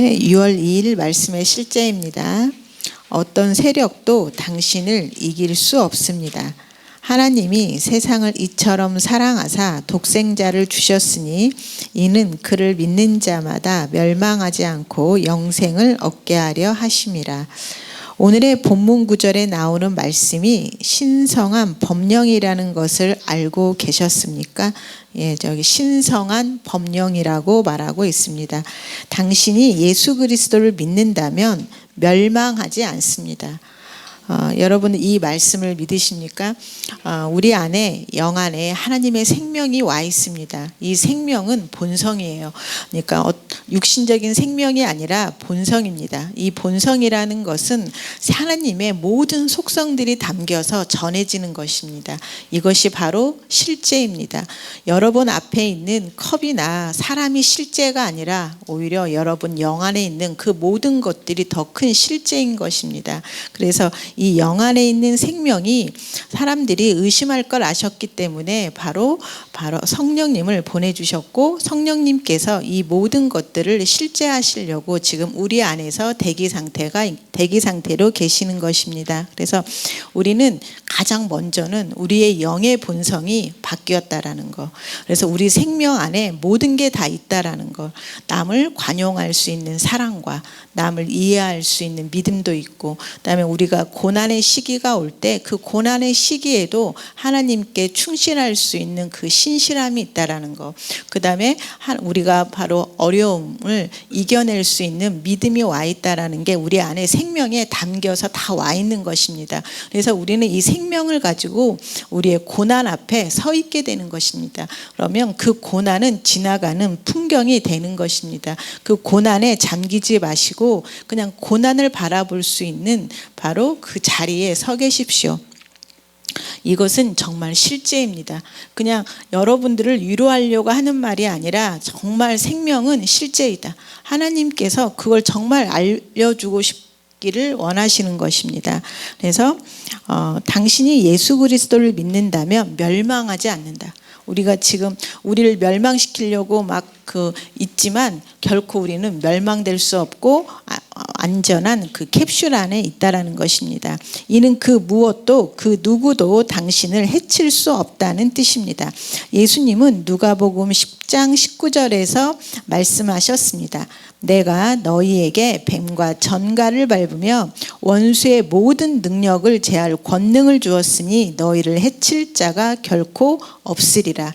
6월 2일 말씀의 실제입니다. 어떤 세력도 당신을 이길 수 없습니다. 하나님이 세상을 이처럼 사랑하사 독생자를 주셨으니 이는 그를 믿는 자마다 멸망하지 않고 영생을 얻게 하려 하심이라. 오늘의 본문 구절에 나오는 말씀이 신성한 법령이라는 것을 알고 계셨습니까? 저기 신성한 법령이라고 말하고 있습니다. 당신이 예수 그리스도를 믿는다면 멸망하지 않습니다. 여러분 이 말씀을 믿으십니까? 우리 안에 영 안에 하나님의 생명이 와 있습니다. 이 생명은 본성이에요. 그러니까 육신적인 생명이 아니라 본성입니다. 이 본성이라는 것은 하나님의 모든 속성들이 담겨서 전해지는 것입니다. 이것이 바로 실제입니다. 여러분 앞에 있는 컵이나 사람이 실제가 아니라 오히려 여러분 영 안에 있는 그 모든 것들이 더 큰 실제인 것입니다. 그래서 이 영 안에 있는 생명이 사람들이 의심할 걸 아셨기 때문에 바로 성령님을 보내주셨고, 성령님께서 이 모든 것들을 실제하시려고 지금 우리 안에서 대기 상태로 계시는 것입니다. 그래서 우리는 가장 먼저는 우리의 영의 본성이 바뀌었다라는 거. 그래서 우리 생명 안에 모든 게 다 있다라는 거. 남을 관용할 수 있는 사랑과 남을 이해할 수 있는 믿음도 있고, 그다음에 우리가 고난의 시기가 올 때 그 고난의 시기에도 하나님께 충실할 수 있는 그 신실함이 있다라는 거. 그다음에 우리가 바로 어려움을 이겨낼 수 있는 믿음이 와 있다라는 게 우리 안에 생명에 담겨서 다 와 있는 것입니다. 그래서 우리는 이 생명을 가지고 우리의 고난 앞에 서 있게 되는 것입니다. 그러면 그 고난은 지나가는 풍경이 되는 것입니다. 그 고난에 잠기지 마시고 그냥 고난을 바라볼 수 있는 바로 그 자리에 서 계십시오. 이것은 정말 실제입니다. 그냥 여러분들을 위로하려고 하는 말이 아니라 정말 생명은 실제이다. 하나님께서 그걸 정말 알려주고 싶기를 원하시는 것입니다. 그래서 당신이 예수 그리스도를 믿는다면 멸망하지 않는다. 우리가 지금 우리를 멸망시키려고 있지만 결코 우리는 멸망될 수 없고 안전한 그 캡슐 안에 있다라는 것입니다. 이는 그 무엇도 그 누구도 당신을 해칠 수 없다는 뜻입니다. 예수님은 누가복음 10장 19절에서 말씀하셨습니다. 내가 너희에게 뱀과 전갈을 밟으며 원수의 모든 능력을 제할 권능을 주었으니 너희를 해칠 자가 결코 없으리라.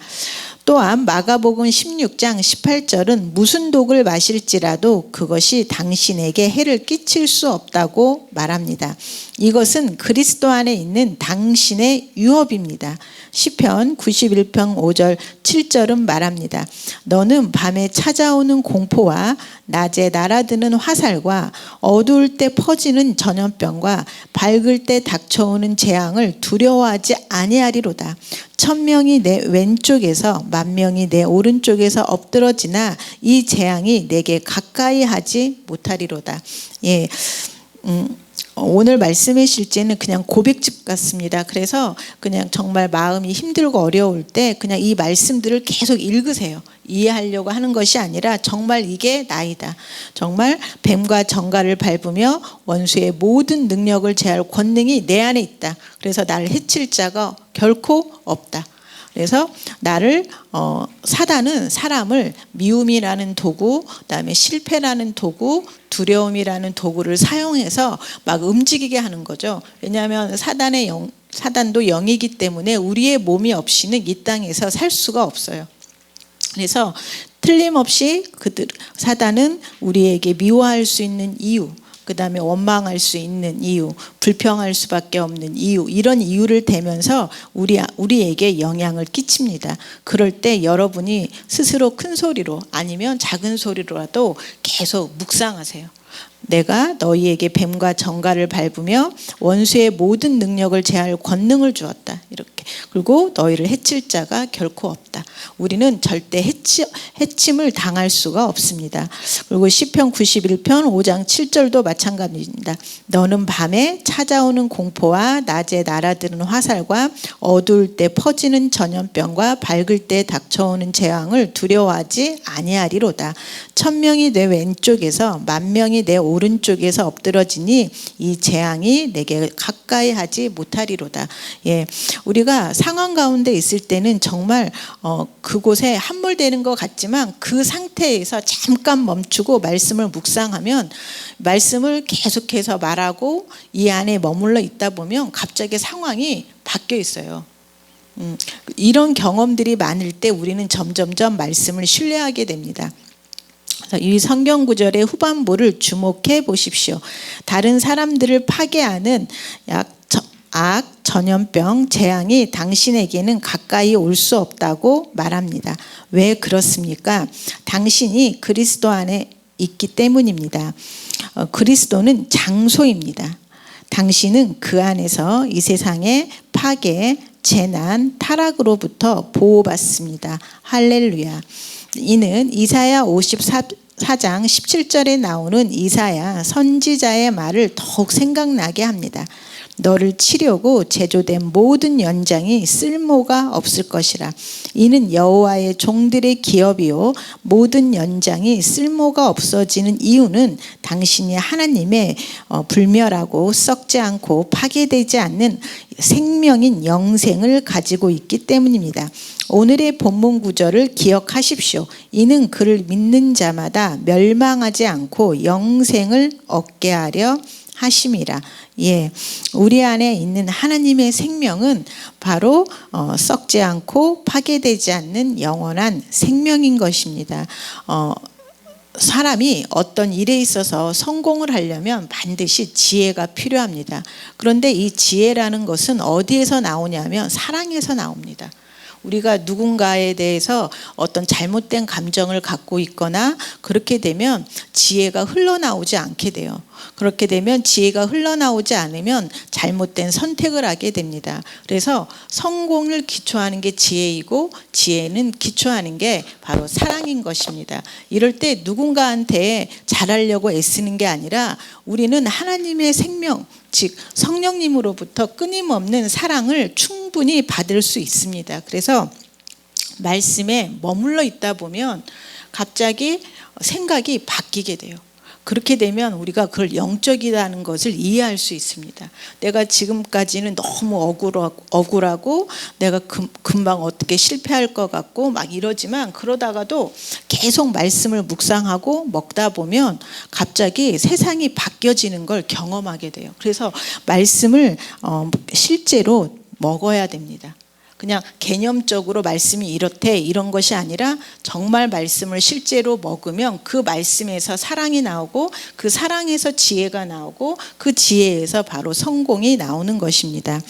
또한 마가복음 16장 18절은 무슨 독을 마실지라도 그것이 당신에게 해를 끼칠 수 없다고 말합니다. 이것은 그리스도 안에 있는 당신의 유업입니다. 시편 91편 5절 7절은 말합니다. 너는 밤에 찾아오는 공포와 낮에 날아드는 화살과 어두울 때 퍼지는 전염병과 밝을 때 닥쳐오는 재앙을 두려워하지 아니하리로다. 1000명이 내 왼쪽에서 10,000명이 내 오른쪽에서 엎드러지나 이 재앙이 내게 가까이 하지 못하리로다. 오늘 말씀의 실제는 그냥 고백집 같습니다. 그래서 그냥 정말 마음이 힘들고 어려울 때 그냥 이 말씀들을 계속 읽으세요. 이해하려고 하는 것이 아니라 정말 이게 나이다. 정말 뱀과 전갈을 밟으며 원수의 모든 능력을 제할 권능이 내 안에 있다. 그래서 나를 해칠 자가 결코 없다. 그래서 나를 사단은 사람을 미움이라는 도구, 그다음에 실패라는 도구, 두려움이라는 도구를 사용해서 막 움직이게 하는 거죠. 왜냐하면 사단도 영이기 때문에 우리의 몸이 없이는 이 땅에서 살 수가 없어요. 그래서 틀림없이 사단은 우리에게 미워할 수 있는 이유, 그 다음에 원망할 수 있는 이유, 불평할 수밖에 없는 이유, 이런 이유를 대면서 우리에게 영향을 끼칩니다. 그럴 때 여러분이 스스로 큰 소리로 아니면 작은 소리로라도 계속 묵상하세요. 내가 너희에게 뱀과 전갈을 밟으며 원수의 모든 능력을 제할 권능을 주었다. 이렇게 그리고 너희를 해칠 자가 결코 없다. 우리는 절대 해침을 당할 수가 없습니다. 그리고 시편 91편 5장 7절도 마찬가지입니다. 너는 밤에 찾아오는 공포와 낮에 날아드는 화살과 어두울 때 퍼지는 전염병과 밝을 때 닥쳐오는 재앙을 두려워하지 아니하리로다. 1000명이 내 왼쪽에서 10,000명이 내 오른쪽에서 엎드러지니 이 재앙이 내게 가까이 하지 못하리로다. 예, 우리가 상황 가운데 있을 때는 정말 그곳에 함몰되는 것 같지만 그 상태에서 잠깐 멈추고 말씀을 묵상하면 말씀을 계속해서 말하고 이 안에 머물러 있다 보면 갑자기 상황이 바뀌어 있어요. 이런 경험들이 많을 때 우리는 점점점 말씀을 신뢰하게 됩니다. 이 성경 구절의 후반부를 주목해 보십시오. 다른 사람들을 파괴하는 악, 전염병, 재앙이 당신에게는 가까이 올 수 없다고 말합니다. 왜 그렇습니까? 당신이 그리스도 안에 있기 때문입니다. 그리스도는 장소입니다. 당신은 그 안에서 이 세상의 파괴, 재난, 타락으로부터 보호받습니다. 할렐루야. 이는 이사야 54장 17절에 나오는 이사야 선지자의 말을 더욱 생각나게 합니다. 너를 치려고 제조된 모든 연장이 쓸모가 없을 것이라. 이는 여호와의 종들의 기업이요 모든 연장이 쓸모가 없어지는 이유는 당신이 하나님의 불멸하고 썩지 않고 파괴되지 않는 생명인 영생을 가지고 있기 때문입니다. 오늘의 본문 구절을 기억하십시오. 이는 그를 믿는 자마다 멸망하지 않고 영생을 얻게 하려 하심이라. 예, 우리 안에 있는 하나님의 생명은 바로 썩지 않고 파괴되지 않는 영원한 생명인 것입니다. 사람이 어떤 일에 있어서 성공을 하려면 반드시 지혜가 필요합니다. 그런데 이 지혜라는 것은 어디에서 나오냐면 사랑에서 나옵니다. 우리가 누군가에 대해서 어떤 잘못된 감정을 갖고 있거나 그렇게 되면 지혜가 흘러나오지 않게 돼요. 그렇게 되면 지혜가 흘러나오지 않으면 잘못된 선택을 하게 됩니다. 그래서 성공을 기초하는 게 지혜이고 지혜는 기초하는 게 바로 사랑인 것입니다. 이럴 때 누군가한테 잘하려고 애쓰는 게 아니라 우리는 하나님의 생명, 즉 성령님으로부터 끊임없는 사랑을 충분히 받을 수 있습니다. 그래서 말씀에 머물러 있다 보면 갑자기 생각이 바뀌게 돼요. 그렇게 되면 우리가 그걸 영적이라는 것을 이해할 수 있습니다. 내가 지금까지는 너무 억울하고 내가 금방 어떻게 실패할 것 같고 막 이러지만 그러다가도 계속 말씀을 묵상하고 먹다 보면 갑자기 세상이 바뀌어지는 걸 경험하게 돼요. 그래서 말씀을 실제로 먹어야 됩니다. 그냥 개념적으로 말씀이 이렇대 이런 것이 아니라 정말 말씀을 실제로 먹으면 그 말씀에서 사랑이 나오고 그 사랑에서 지혜가 나오고 그 지혜에서 바로 성공이 나오는 것입니다.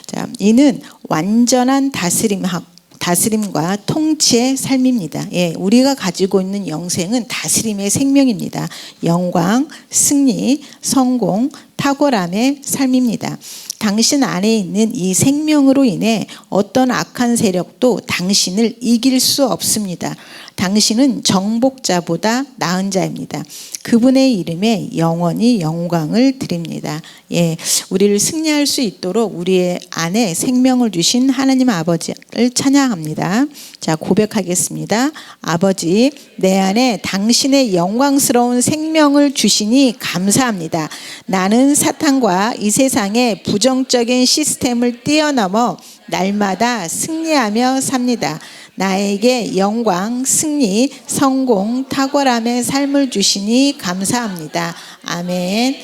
자, 이는 완전한 다스림과 통치의 삶입니다. 예, 우리가 가지고 있는 영생은 다스림의 생명입니다. 영광, 승리, 성공, 탁월함의 삶입니다. 당신 안에 있는 이 생명으로 인해 어떤 악한 세력도 당신을 이길 수 없습니다. 당신은 정복자보다 나은 자입니다. 그분의 이름에 영원히 영광을 드립니다. 예, 우리를 승리할 수 있도록 우리의 안에 생명을 주신 하나님 아버지를 찬양합니다. 자, 고백하겠습니다. 아버지, 내 안에 당신의 영광스러운 생명을 주시니 감사합니다. 나는 사탄과 이 세상의 부정적인 시스템을 뛰어넘어 날마다 승리하며 삽니다. 나에게 영광, 승리, 성공, 탁월함의 삶을 주시니 감사합니다. 아멘.